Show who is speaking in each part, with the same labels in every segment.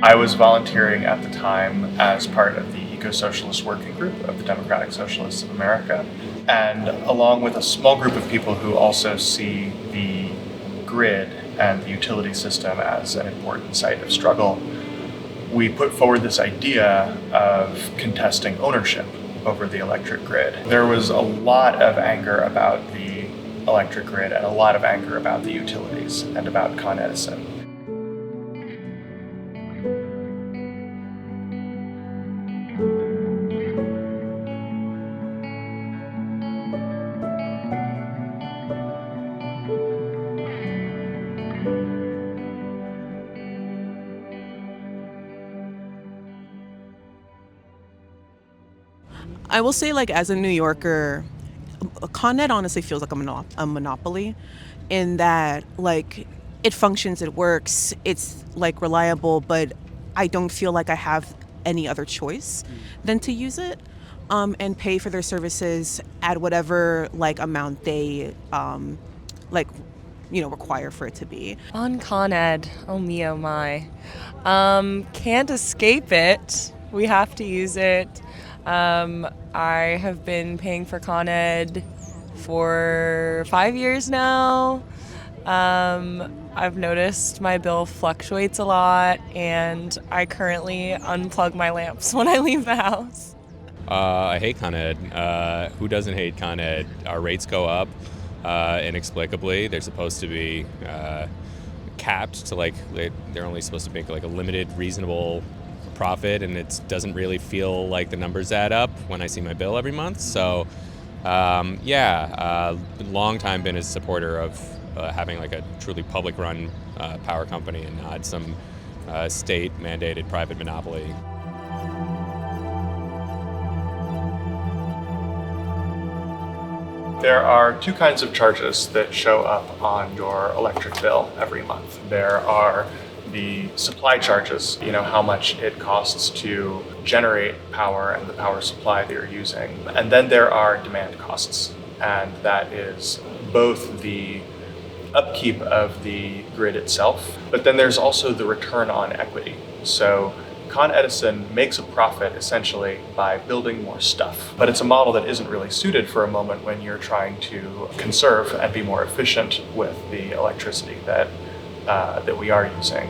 Speaker 1: I was volunteering at the time as part of the Eco-Socialist Working Group of the Democratic Socialists of America, and along with a small group of people who also see the grid and the utility system as an important site of struggle, we put forward this idea of contesting ownership over the electric grid. There was a lot of anger about the electric grid and a lot of anger about the utilities and about Con Edison.
Speaker 2: I will say, like, as a New Yorker, Con Ed honestly feels like a monopoly in that, like, it functions, it works, it's, like, reliable, but I don't feel like I have any other choice than to use it and pay for their services at whatever, like, amount they, like, require for it to be.
Speaker 3: On Con Ed, oh me, oh my. Can't escape it. We have to use it. I have been paying for Con Ed for 5 years now. I've noticed my bill fluctuates a lot, and I currently unplug my lamps when I leave the house.
Speaker 4: I hate Con Ed. Who doesn't hate Con Ed? Our rates go up inexplicably. They're supposed to be capped to they're only supposed to make like a limited, reasonable profit, and it doesn't really feel like the numbers add up when I see my bill every month. So, long time been a supporter of having like a truly public-run power company and not some state-mandated private monopoly.
Speaker 1: There are two kinds of charges that show up on your electric bill every month. There are the supply charges, how much it costs to generate power and the power supply that you're using. And then there are demand costs, and that is both the upkeep of the grid itself, but then there's also the return on equity. So Con Edison makes a profit essentially by building more stuff, but it's a model that isn't really suited for a moment when you're trying to conserve and be more efficient with the electricity that we are using.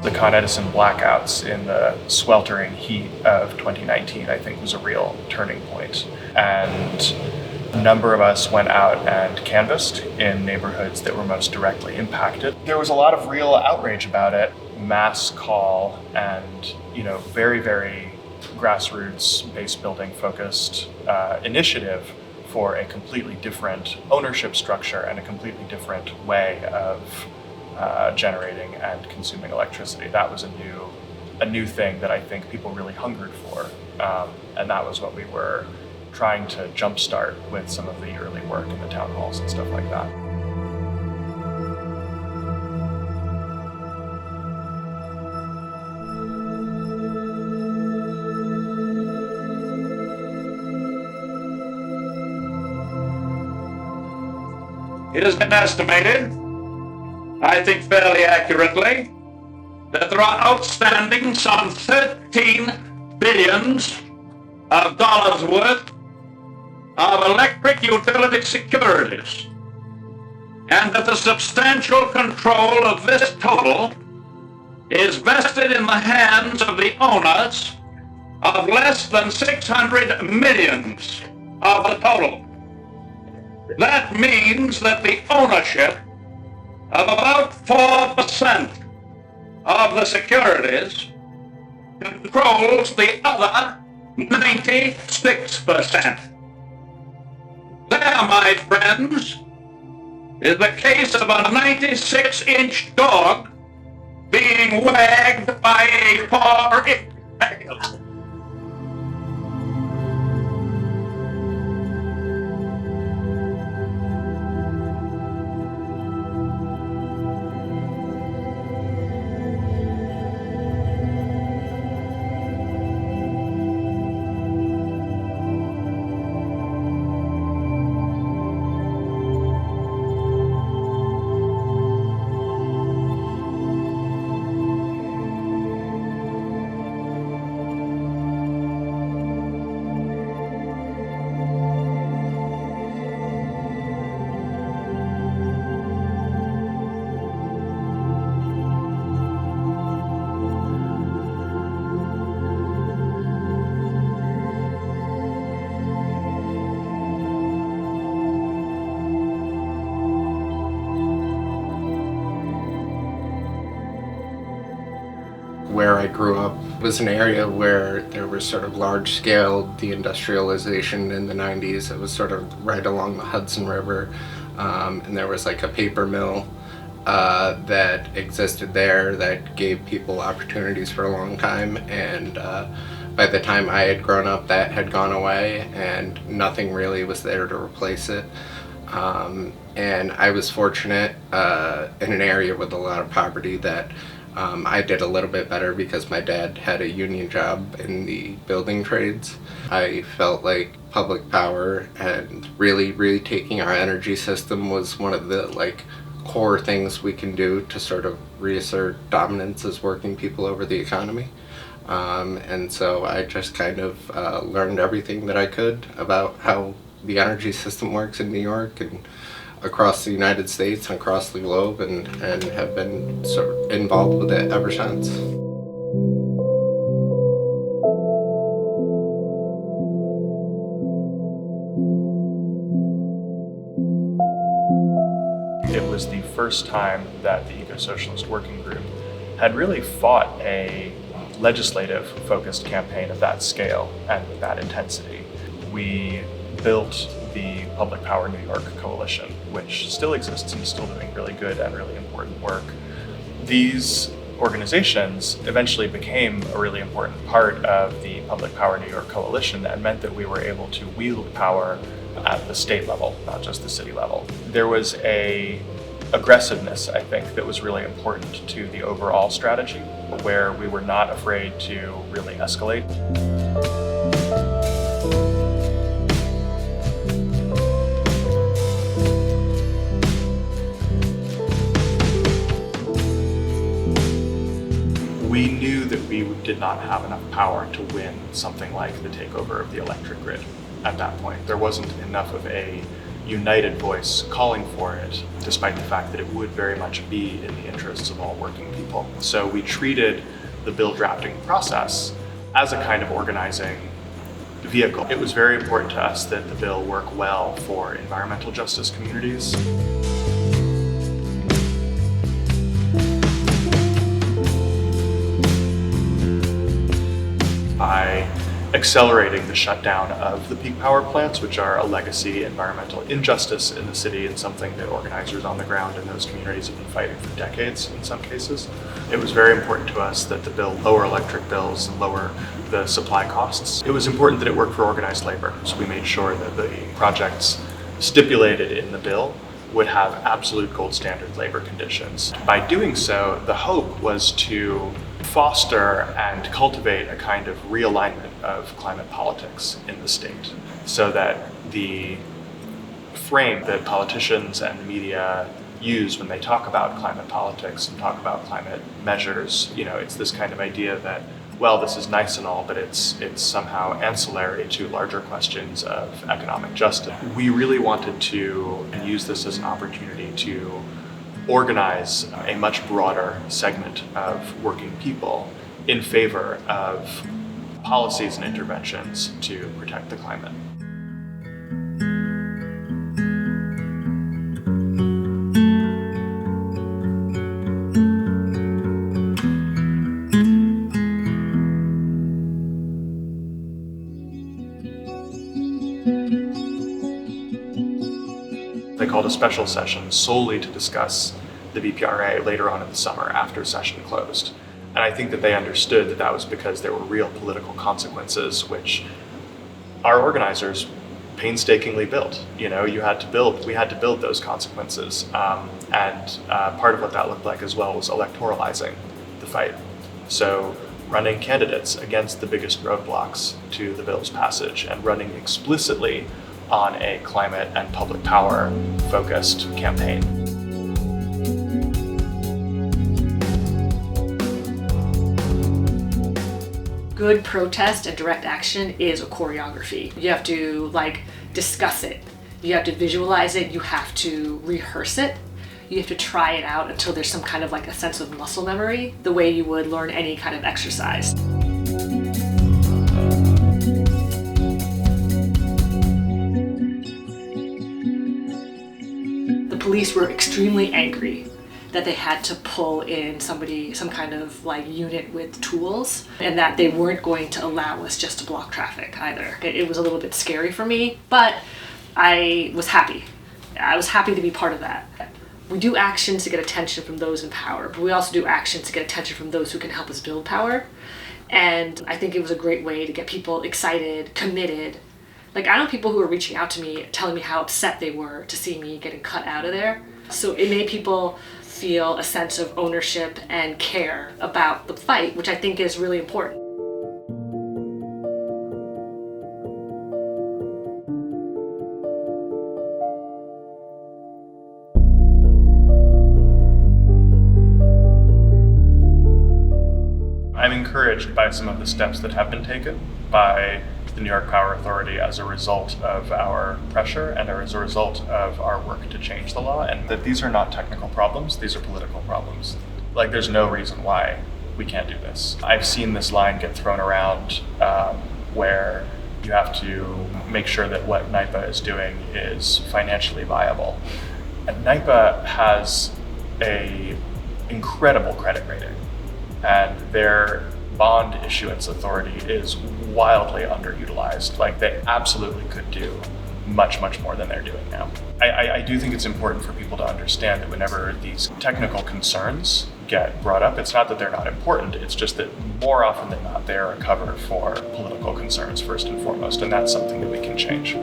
Speaker 1: The Con Edison blackouts in the sweltering heat of 2019, I think, was a real turning point. And a number of us went out and canvassed in neighborhoods that were most directly impacted. There was a lot of real outrage about it, mass call, and very, very grassroots base building focused initiative for a completely different ownership structure and a completely different way of generating and consuming electricity. That was a new thing that I think people really hungered for, and that was what we were trying to jumpstart with some of the early work in the town halls and stuff like that.
Speaker 5: It has been estimated, I think fairly accurately, that there are outstanding some 13 billions of dollars worth of electric utility securities, and that the substantial control of this total is vested in the hands of the owners of less than 600 millions of the total. That means that the ownership of about 4% of the securities controls the other 96%. There, my friends, is the case of a 96-inch dog being wagged by a 4-inch tail.
Speaker 6: where I grew up was an area where there was sort of large-scale deindustrialization in the 90s. It was sort of right along the Hudson River, and there was like a paper mill that existed there that gave people opportunities for a long time, and by the time I had grown up, that had gone away and nothing really was there to replace it. And I was fortunate in an area with a lot of poverty that I did a little bit better because my dad had a union job in the building trades. I felt like public power and really taking our energy system was one of the core things we can do to sort of reassert dominance as working people over the economy. And so I just kind of learned everything that I could about how the energy system works in New York and across the United States and across the globe, and have been sort of involved with it ever since.
Speaker 1: It was the first time that the Eco-Socialist Working Group had really fought a legislative-focused campaign of that scale and with that intensity. We built the Public Power New York Coalition, which still exists and is still doing really good and really important work. These organizations eventually became a really important part of the Public Power New York Coalition and meant that we were able to wield power at the state level, not just the city level. There was a aggressiveness, I think, that was really important to the overall strategy, where we were not afraid to really escalate. We knew that we did not have enough power to win something like the takeover of the electric grid at that point. There wasn't enough of a united voice calling for it, despite the fact that it would very much be in the interests of all working people. So we treated the bill drafting process as a kind of organizing vehicle. It was very important to us that the bill work well for environmental justice communities. By accelerating the shutdown of the peak power plants, which are a legacy environmental injustice in the city and something that organizers on the ground in those communities have been fighting for decades in some cases. It was very important to us that the bill lower electric bills and lower the supply costs. It was important that it worked for organized labor, so we made sure that the projects stipulated in the bill would have absolute gold standard labor conditions. By doing so, the hope was to foster and cultivate a kind of realignment of climate politics in the state, so that the frame that politicians and the media use when they talk about climate politics and talk about climate measures, it's this kind of idea that, well, this is nice and all, but it's somehow ancillary to larger questions of economic justice. We really wanted to use this as an opportunity to organize a much broader segment of working people in favor of policies and interventions to protect the climate. They called a special session solely to discuss the BPRA later on in the summer after session closed. And I think that they understood that that was because there were real political consequences, which our organizers painstakingly built. We had to build those consequences. And part of what that looked like as well was electoralizing the fight. So running candidates against the biggest roadblocks to the bill's passage and running explicitly on a climate and public power focused campaign.
Speaker 7: Good protest and direct action is a choreography. You have to discuss it. You have to visualize it. You have to rehearse it. You have to try it out until there's some kind of a sense of muscle memory, the way you would learn any kind of exercise. The police were extremely angry that they had to pull in some kind of like unit with tools, and that they weren't going to allow us just to block traffic either. It was a little bit scary for me, but I was happy. I was happy to be part of that. We do actions to get attention from those in power, but we also do actions to get attention from those who can help us build power. And I think it was a great way to get people excited, committed. Like, I know people who are reaching out to me, telling me how upset they were to see me getting cut out of there. So it made people feel a sense of ownership and care about the fight, which I think is really important.
Speaker 1: I'm encouraged by some of the steps that have been taken by the New York Power Authority as a result of our pressure and as a result of our work to change the law, and that these are not technical problems, these are political problems. Like, there's no reason why we can't do this. I've seen this line get thrown around where you have to make sure that what NYPA is doing is financially viable. And NYPA has an incredible credit rating, and their bond issuance authority is wildly underutilized. Like, they absolutely could do much, much more than they're doing now. I do think it's important for people to understand that whenever these technical concerns get brought up, it's not that they're not important, it's just that more often than not, they are a cover for political concerns first and foremost, and that's something that we can change.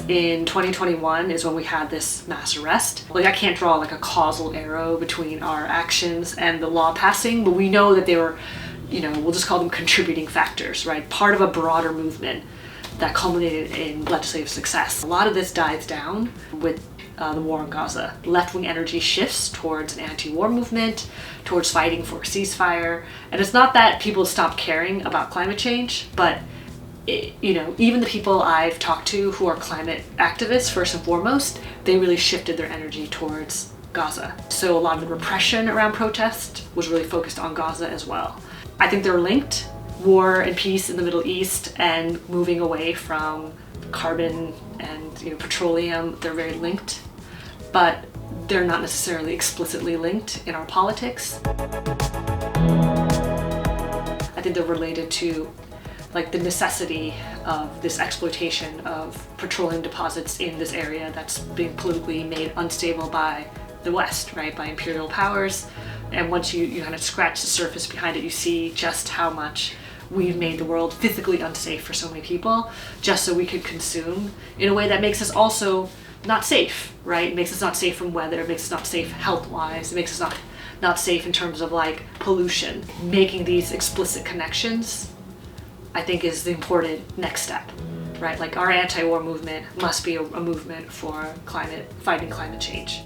Speaker 7: In 2021 is when we had this mass arrest. Like, I can't draw like a causal arrow between our actions and the law passing, but we know that they were, we'll just call them contributing factors, right? Part of a broader movement that culminated in legislative success. A lot of this dies down with the war in Gaza. Left-wing energy shifts towards an anti-war movement, towards fighting for a ceasefire. And it's not that people stop caring about climate change, but even the people I've talked to who are climate activists, first and foremost, they really shifted their energy towards Gaza. So a lot of the repression around protest was really focused on Gaza as well. I think they're linked. War and peace in the Middle East and moving away from carbon and petroleum, they're very linked, but they're not necessarily explicitly linked in our politics. I think they're related to like the necessity of this exploitation of petroleum deposits in this area that's being politically made unstable by the West, right, by imperial powers. And once you kind of scratch the surface behind it, you see just how much we've made the world physically unsafe for so many people, just so we could consume in a way that makes us also not safe, right? It makes us not safe from weather, it makes us not safe health-wise, it makes us not safe in terms of like pollution. Making these explicit connections, I think, is the important next step, right? Like, our anti-war movement must be a movement for fighting climate change.